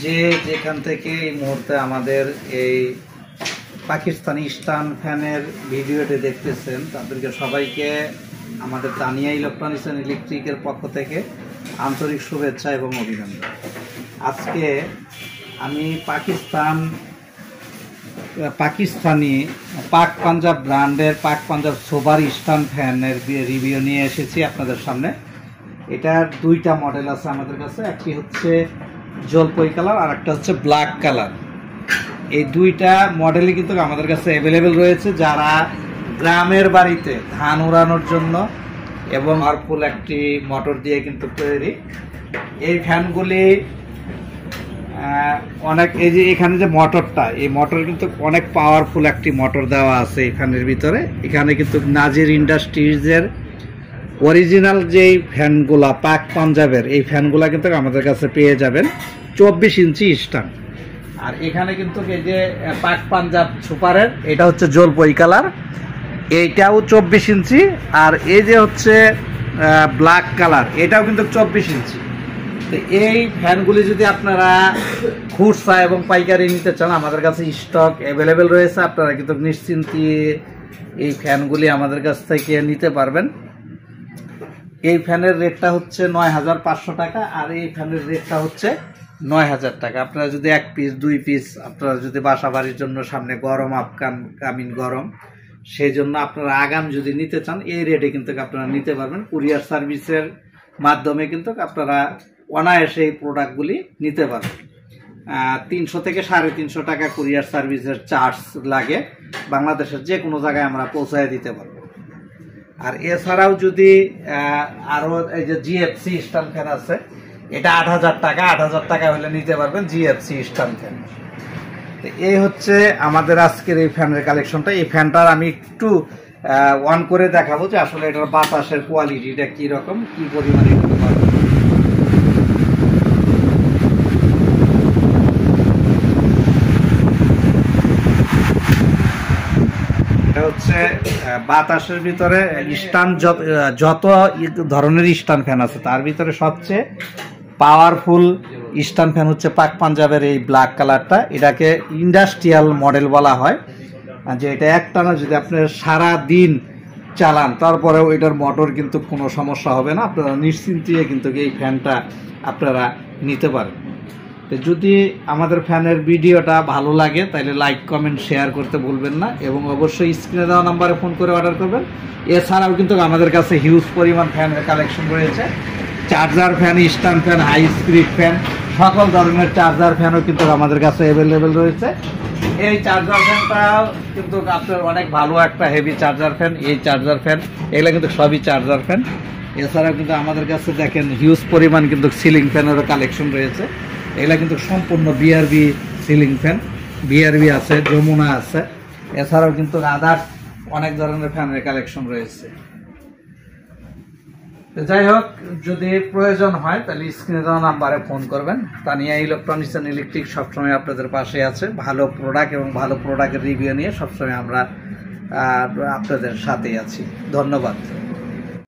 যে যেখান থেকে এই মুহূর্তে আমাদের এই পাকিস্তানি স্ট্যান্ড ফ্যানের ভিডিওটি দেখতেছেন তাদেরকে সবাইকে আমাদের তানিয়া ইলেকট্রনিক্স অ্যান্ড ইলেকট্রিকের পক্ষ থেকে আন্তরিক শুভেচ্ছা এবং অভিনন্দন। আজকে আমি পাকিস্তানি পাক পাঞ্জাব ব্র্যান্ডের পাক পাঞ্জাব সোবার স্ট্যান্ড ফ্যানের রিভিউ নিয়ে এসেছি আপনাদের সামনে। এটার দুইটা মডেল আছে আমাদের কাছে, একটি হচ্ছে জলপাই কালার আর একটা হচ্ছে ব্ল্যাক কালার। এই দুইটা মডেলই কিন্তু আমাদের কাছে অ্যাভেলেবেল রয়েছে। যারা গ্রামের বাড়িতে ধান উড়ানোর জন্য এবং পাওয়ারফুল একটি মোটর দিয়ে কিন্তু তৈরি এই ফ্যানগুলি অনেক, এই যে এখানে যে মোটরটা, এই মোটর কিন্তু অনেক পাওয়ারফুল একটি মোটর দেওয়া আছে এখানের ভিতরে। এখানে কিন্তু নাজির ইন্ডাস্ট্রিজের অরিজিনাল যেই ফ্যানগুলা পাক পাঞ্জাবের, এই ফ্যানগুলা কিন্তু আমাদের কাছে পেয়ে যাবেন 24 ইঞ্চি স্ট্যান্ড। আর এখানে কিন্তু এই যে পাক পাঞ্জাব সুপারের, এটা হচ্ছে জলপাই কালার, এইটাও 24 ইঞ্চি। আর এই যে হচ্ছে ব্ল্যাক কালার, এটাও কিন্তু 24 ইঞ্চি। তো এই ফ্যানগুলি যদি আপনারা খুচরা এবং পাইকারি নিতে চান, আমাদের কাছে স্টক অ্যাভেলেবেল রয়েছে। আপনারা কিন্তু নিশ্চিন্তে এই ফ্যানগুলি আমাদের কাছ থেকে নিতে পারবেন। এই ফ্যানের রেটটা হচ্ছে 9,500 টাকা, আর এই ফ্যানের রেটটা হচ্ছে 9,000 টাকা। আপনারা যদি 1 পিস 2 পিস আপনারা যদি বাসা বাড়ির জন্য, সামনে গরম কামিন গরম, সেই জন্য আপনারা আগাম যদি নিতে চান এই রেটে কিন্তু আপনারা নিতে পারবেন। কুরিয়ার সার্ভিসের মাধ্যমে কিন্তু আপনারা অনায়াসে এই প্রোডাক্টগুলি নিতে পারবেন। 300 থেকে 350 টাকা কুরিয়ার সার্ভিসের চার্জ লাগে। বাংলাদেশের যে কোনো জায়গায় আমরা পৌঁছায় দিতে পারবো। আর এছাড়াও যদি আরও এই যে জিএফসি স্ট্যান্ড ফ্যান আছে, এটা 8,000 টাকা, 8,000 টাকা হলে নিতে পারবেন জিএফসি স্ট্যান্ড ফ্যান। তো এই হচ্ছে আমাদের আজকের এই ফ্যানের কালেকশনটা। এই ফ্যানটার আমি একটু অন করে দেখাবো যে আসলে এটার বাতাসের কোয়ালিটিটা কীরকম, কী পরিমাণে করতে পারবে। হচ্ছে বাতাসের ভিতরে স্ট্যান্ড, যত ধরনের স্ট্যান্ড ফ্যান আছে তার ভিতরে সবচেয়ে পাওয়ারফুল স্ট্যান্ড ফ্যান হচ্ছে পাক পাঞ্জাবের এই ব্ল্যাক কালারটা। এটাকে ইন্ডাস্ট্রিয়াল মডেল বলা হয়। যে এটা একটানা যদি আপনি সারা দিন চালান তারপরেও এটার মোটর কিন্তু কোনো সমস্যা হবে না। আপনারা নিশ্চিন্তে কিন্তু এই ফ্যানটা আপনারা নিতে পারেন। তো যদি আমাদের ফ্যানের ভিডিওটা ভালো লাগে তাহলে লাইক কমেন্ট শেয়ার করতে ভুলবেন না, এবং অবশ্যই স্ক্রিনে দেওয়া নাম্বারে ফোন করে অর্ডার করবেন। এছাড়াও কিন্তু আমাদের কাছে হিউজ পরিমাণ ফ্যানের কালেকশন রয়েছে। Charger fan, stand fan, high speed fan, সকল ধরনের চার্জার ফ্যানও কিন্তু আমাদের কাছে অ্যাভেলেবেল রয়েছে। এই চার্জার ফ্যানটাও কিন্তু আপনার অনেক ভালো একটা হেভি চার্জার ফ্যান। এই চার্জার ফ্যান এগুলো কিন্তু সবই চার্জার ফ্যান। এছাড়াও কিন্তু আমাদের কাছে দেখেন হিউজ পরিমাণ কিন্তু সিলিং ফ্যানেরও কালেকশন রয়েছে। এগুলা কিন্তু সম্পূর্ণ বিআরবি সিলিং ফ্যান, বিআরবি আছে, যমুনা আছে। এছাড়াও কিন্তু আদার্স অনেক ধরনের ফ্যানের কালেকশন রয়েছে। যাই হোক, যদি প্রয়োজন হয় তাহলে স্ক্রিনে দেওয়া নাম্বারে ফোন করবেন। তানিয়া ইলেকট্রনিক্স অ্যান্ড ইলেকট্রিক সবসময় আপনাদের পাশে আছে। ভালো প্রোডাক্ট এবং ভালো প্রোডাক্টের রিভিউ নিয়ে সবসময় আমরা আপনাদের সাথেই আছি। ধন্যবাদ।